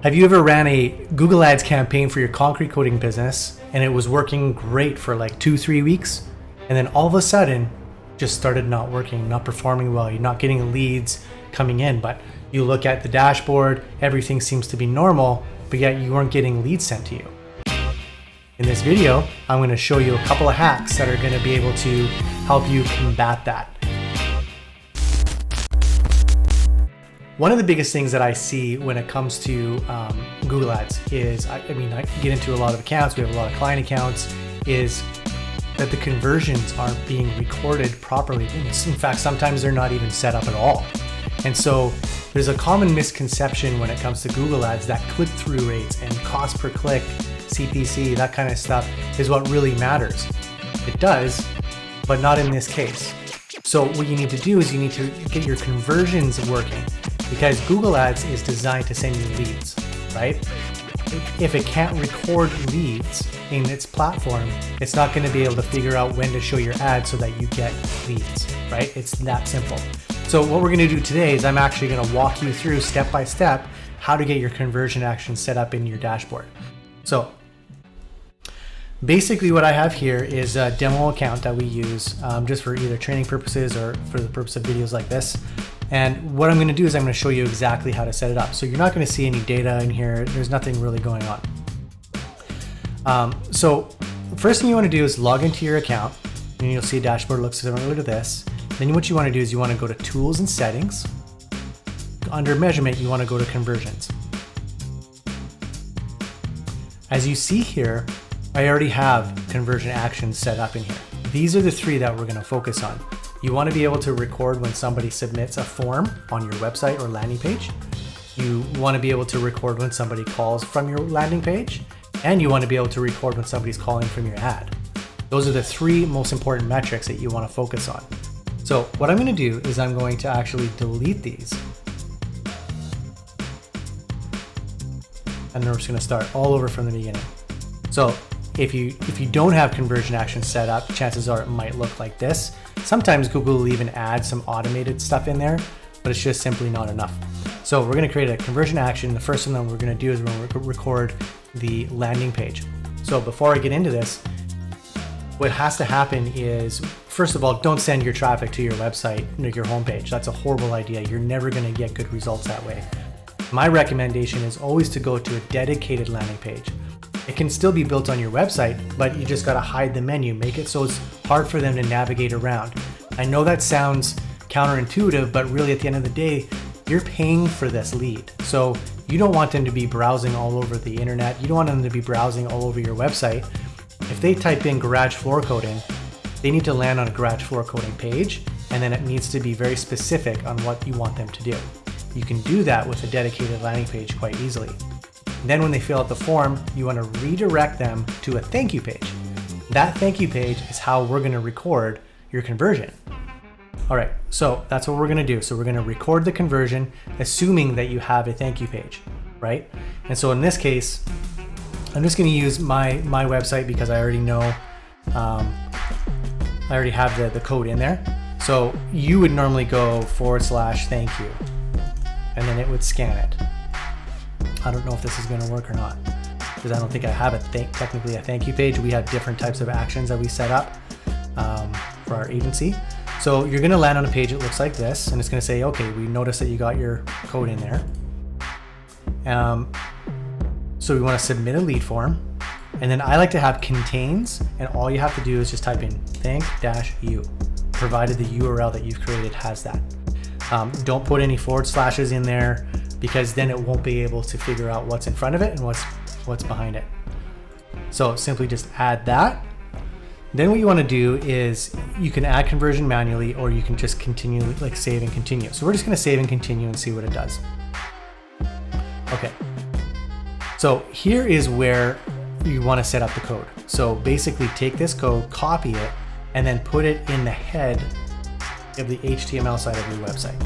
Have you ever ran a Google Ads campaign for your concrete coating business and it was working great for like 2-3 weeks, and then all of a sudden just started not working, not performing well, you're not getting leads coming in, but you look at the dashboard, everything seems to be normal, but yet you weren't getting leads sent to you? In this video, I'm going to show you a couple of hacks that are going to be able to help you combat that. One of the biggest things that I see when it comes to Google Ads is, I get into a lot of accounts, we have a lot of client accounts, is that the conversions aren't being recorded properly. In fact, sometimes they're not even set up at all. And so there's a common misconception when it comes to Google Ads that click-through rates and cost per click, CPC, that kind of stuff is what really matters. It does, but not in this case. So what you need to do is you need to get your conversions working, because Google Ads is designed to send you leads, right? If it can't record leads in its platform, it's not going to be able to figure out when to show your ad so that you get leads, right? It's that simple. So what we're going to do today is I'm actually going to walk you through step by step how to get your conversion action set up in your dashboard. So basically what I have here is a demo account that we use just for either training purposes or for the purpose of videos like this. And what I'm going to do is I'm going to show you exactly how to set it up. So you're not going to see any data in here. There's nothing really going on. So first thing you want to do is log into your account, and you'll see a dashboard looks similar to this. Then what you want to do is you want to go to Tools and Settings. Under Measurement, you want to go to Conversions. As you see here, I already have conversion actions set up in here. These are the three that we're going to focus on. You want to be able to record when somebody submits a form on your website or landing page. You want to be able to record when somebody calls from your landing page. And you want to be able to record when somebody's calling from your ad. Those are the three most important metrics that you want to focus on. So what I'm going to do is I'm going to actually delete these. And then we're just going to start all over from the beginning. So if you don't have conversion actions set up, chances are it might look like this. Sometimes Google will even add some automated stuff in there, but it's just simply not enough. So we're going to create a conversion action. The first thing that we're going to do is we're going to record the landing page. So before I get into this, what has to happen is, first of all, don't send your traffic to your website, your homepage. That's a horrible idea. You're never going to get good results that way. My recommendation is always to go to a dedicated landing page. It can still be built on your website, but you just got to hide the menu, make it so it's hard for them to navigate around. I know that sounds counterintuitive, but really at the end of the day, you're paying for this lead. So you don't want them to be browsing all over the internet. You don't want them to be browsing all over your website. If they type in garage floor coating, they need to land on a garage floor coating page, and then it needs to be very specific on what you want them to do. You can do that with a dedicated landing page quite easily. Then when they fill out the form, you want to redirect them to a thank you page. That thank you page is how we're going to record your conversion. All right, so that's what we're going to do. So we're going to record the conversion, assuming that you have a thank you page, right? And so in this case, I'm just going to use my website because I already know, I already have the code in there. So you would normally go /thank you, and then it would scan it. I don't know if this is going to work or not, because I don't think I have technically a thank you page. We have different types of actions that we set up for our agency. So you're going to land on a page that looks like this, and it's going to say, okay, we noticed that you got your code in there. So we want to submit a lead form, and then I like to have contains, and all you have to do is just type in thank-you, provided the URL that you've created has that. Don't put any // in there, because then it won't be able to figure out what's in front of it and what's behind it. So simply just add that. Then what you want to do is you can add conversion manually, or you can just continue, like save and continue. So we're just going to save and continue and see what it does. Okay. So here is where you want to set up the code. So basically take this code, copy it, and then put it in the head of the HTML side of your website.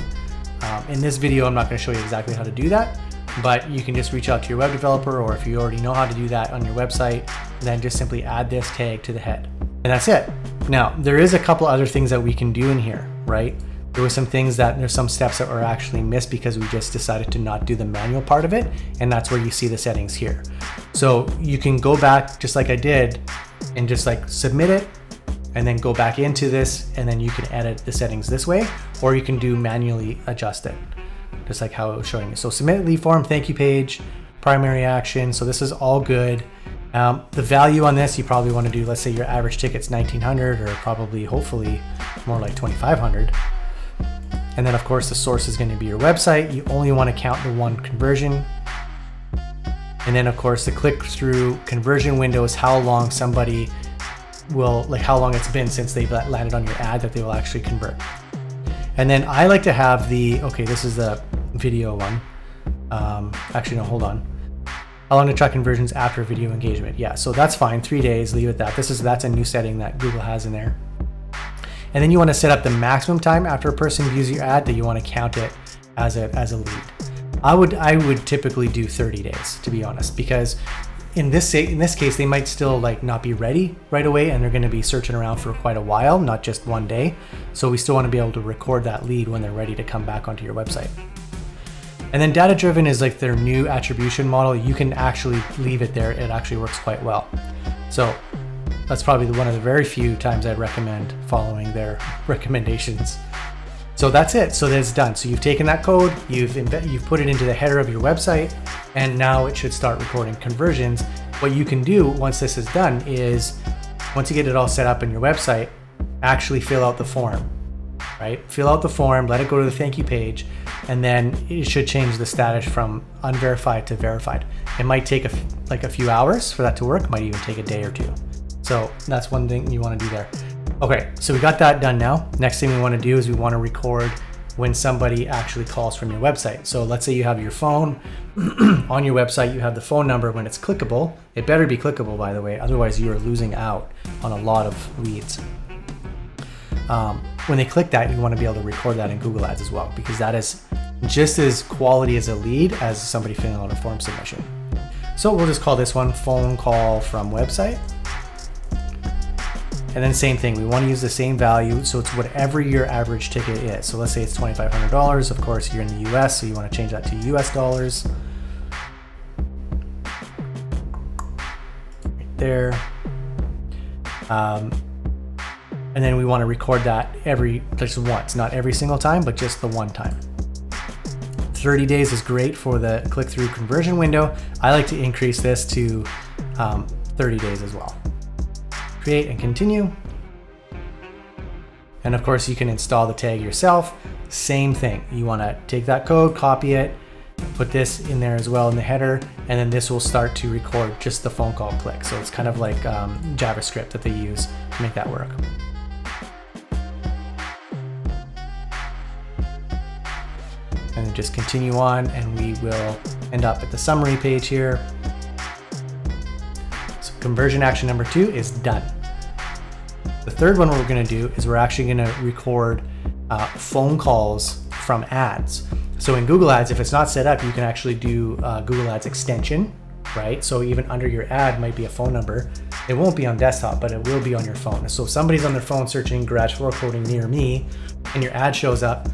In this video, I'm not going to show you exactly how to do that, but you can just reach out to your web developer, or if you already know how to do that on your website, then just simply add this tag to the head. And that's it. Now, there is a couple other things that we can do in here, right? There were some things there's some steps that were actually missed because we just decided to not do the manual part of it. And that's where you see the settings here. So you can go back just like I did and just like submit it and then go back into this, and then you can edit the settings this way, or you can do manually adjust it, just like how it was showing you. So submit lead form, thank you page, primary action. So this is all good. The value on this, you probably want to do, let's say your average ticket's 1,900 or probably, hopefully more like 2,500. And then of course the source is going to be your website. You only want to count the one conversion. And then of course the click-through conversion window is how long somebody will, like how long it's been since they've landed on your ad that they will actually convert. And then I like to have okay, this is the video one. Actually, no, hold on. How long to track conversions after video engagement? Yeah, so that's fine. 3 days, leave it that. That's a new setting that Google has in there. And then you want to set up the maximum time after a person views your ad that you want to count it as a lead. I would typically do 30 days, to be honest, because in this case, they might still like not be ready right away, and they're going to be searching around for quite a while, not just one day. So we still want to be able to record that lead when they're ready to come back onto your website. And then data driven is like their new attribution model. You can actually leave it there. It actually works quite well. So that's probably one of the very few times I'd recommend following their recommendations. So that's it. So that's done. So you've taken that code, you've put it into the header of your website, and now it should start recording conversions. What you can do once this is done is, once you get it all set up in your website, actually fill out the form, right? Fill out the form, let it go to the thank you page, and then it should change the status from unverified to verified. It might take a few hours for that to work. It might even take a day or two. So that's one thing you want to do there. Okay, so we got that done now. Next thing we want to do is we want to record when somebody actually calls from your website. So let's say you have your phone on your website, you have the phone number. When it's clickable, it better be clickable, by the way, otherwise you are losing out on a lot of leads. When they click that, you want to be able to record that in Google Ads as well, because that is just as quality as a lead as somebody filling out a form submission. So we'll just call this one phone call from website. And then same thing, we want to use the same value, so it's whatever your average ticket is. So let's say it's $2,500. Of course, you're in the US, so you want to change that to US dollars. Right there. And then we want to record that just once, not every single time, but just the one time. 30 days is great for the click-through conversion window. I like to increase this to 30 days as well. Create and continue. And of course you can install the tag yourself. Same thing. You want to take that code, copy it, put this in there as well in the header, and then this will start to record just the phone call click. So it's kind of like JavaScript that they use to make that work. And then just continue on, and we will end up at the summary page here. Conversion action number 2 is done. The third one we're going to do is we're actually going to record phone calls from ads. So in Google Ads, if it's not set up, you can actually do Google Ads extension, right? So even under your ad might be a phone number. It won't be on desktop, but it will be on your phone. So if somebody's on their phone searching garage floor coating near me and your ad shows up,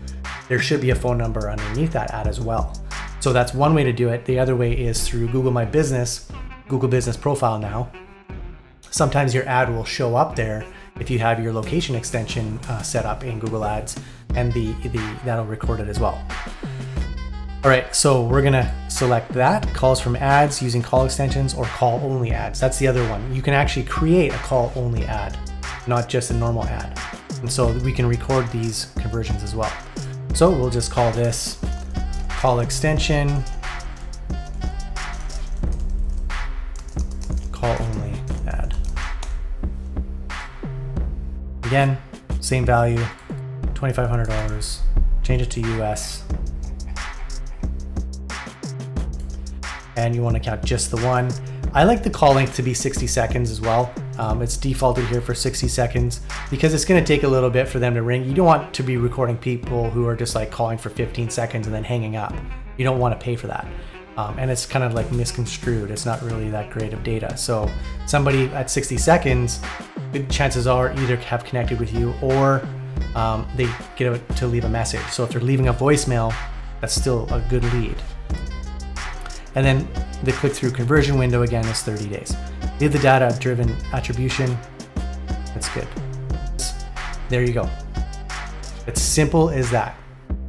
there should be a phone number underneath that ad as well. So that's one way to do it. The other way is through Google My Business, Google Business Profile now. Sometimes your ad will show up there if you have your location extension set up in Google Ads, and that'll record it as well. All right, so we're gonna select that, calls from ads using call extensions or call only ads. That's the other one. You can actually create a call only ad, not just a normal ad. And so we can record these conversions as well. So we'll just call this call extension, call only ad. Again, same value, $2,500, change it to US. And you want to count just the one. I like the call length to be 60 seconds as well. It's defaulted here for 60 seconds because it's going to take a little bit for them to ring. You don't want to be recording people who are just like calling for 15 seconds and then hanging up. You don't want to pay for that. And it's kind of like misconstrued. It's not really that great of data. So somebody at 60 seconds, good chances are either have connected with you or they get to leave a message. So if they're leaving a voicemail, that's still a good lead. And then the click-through conversion window again is 30 days. Leave the data-driven attribution. That's good. There you go. It's simple as that.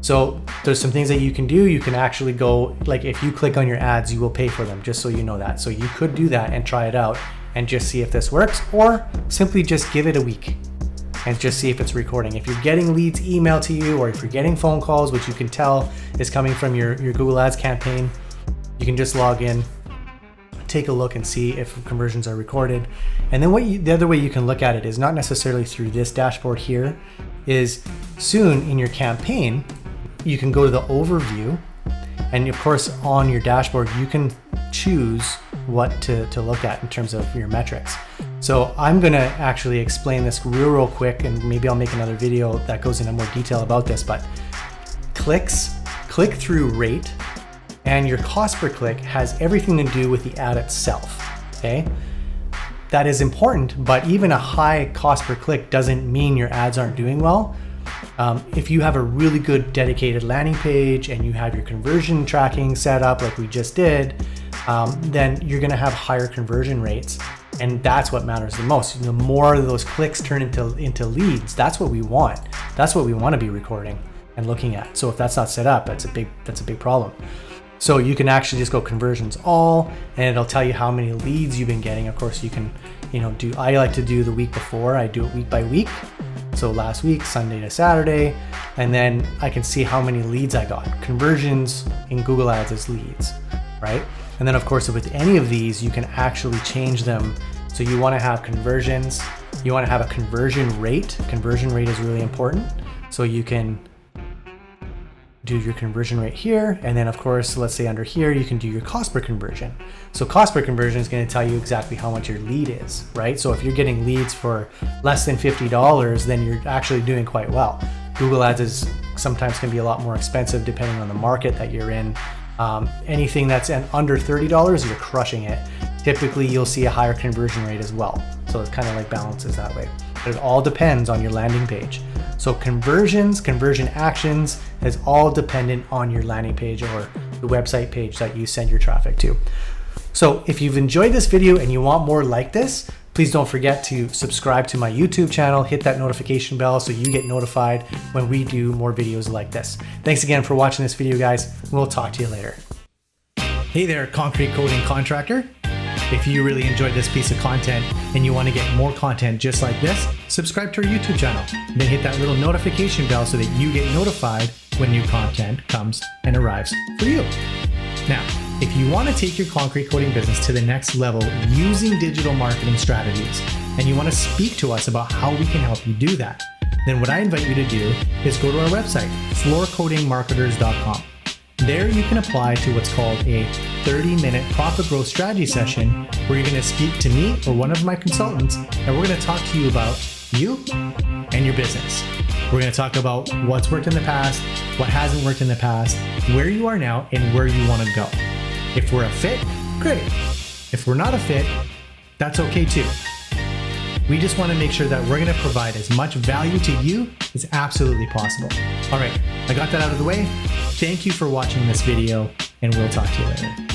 So there's some things that you can do. You can actually go, like if you click on your ads, you will pay for them, just so you know that. So you could do that and try it out and just see if this works, or simply just give it a week and just see if it's recording. If you're getting leads emailed to you, or if you're getting phone calls, which you can tell is coming from your Google Ads campaign, you can just log in, take a look and see if conversions are recorded. And then the other way you can look at it is not necessarily through this dashboard here, is soon in your campaign, you can go to the overview, and of course on your dashboard, you can choose what to look at in terms of your metrics. So I'm gonna actually explain this real quick, and maybe I'll make another video that goes into more detail about this, but clicks, click-through rate, and your cost per click has everything to do with the ad itself, okay? That is important, but even a high cost per click doesn't mean your ads aren't doing well. If you have a really good dedicated landing page and you have your conversion tracking set up like we just did, then you're gonna have higher conversion rates. And that's what matters the most. The more of those clicks turn into leads, that's what we want. That's what we wanna be recording and looking at. So if that's not set up, that's a big problem. So you can actually just go conversions all, and it'll tell you how many leads you've been getting. Of course, you can, I like to do the week before. I do it week by week. So last week, Sunday to Saturday, and then I can see how many leads I got. Conversions in Google Ads is leads, right? And then of course, with any of these, you can actually change them. So you want to have conversions. You want to have a conversion rate. Conversion rate is really important. So you can do your conversion rate here, and then of course, let's say under here, you can do your cost per conversion. So cost per conversion is going to tell you exactly how much your lead is, right? So if you're getting leads for less than $50, then you're actually doing quite well. Google Ads is sometimes can be a lot more expensive depending on the market that you're in. Anything that's under $30, you're crushing it. Typically, you'll see a higher conversion rate as well. So it kind of like balances that way. But it all depends on your landing page. So conversions, conversion actions is all dependent on your landing page or the website page that you send your traffic to. So if you've enjoyed this video and you want more like this, please don't forget to subscribe to my YouTube channel, hit that notification bell so you get notified when we do more videos like this. Thanks again for watching this video, guys. We'll talk to you later. Hey there, concrete coating contractor. If you really enjoyed this piece of content and you want to get more content just like this, subscribe to our YouTube channel. Then hit that little notification bell so that you get notified when new content comes and arrives for you. Now, if you want to take your concrete coating business to the next level using digital marketing strategies, and you want to speak to us about how we can help you do that, then what I invite you to do is go to our website, floorcoatingmarketers.com. There you can apply to what's called a 30-minute profit growth strategy session where you're going to speak to me or one of my consultants, and we're going to talk to you about you and your business. We're going to talk about what's worked in the past, what hasn't worked in the past, where you are now, and where you want to go. If we're a fit, great. If we're not a fit, that's okay too. We just want to make sure that we're going to provide as much value to you as absolutely possible. All right, I got that out of the way. Thank you for watching this video, and we'll talk to you later.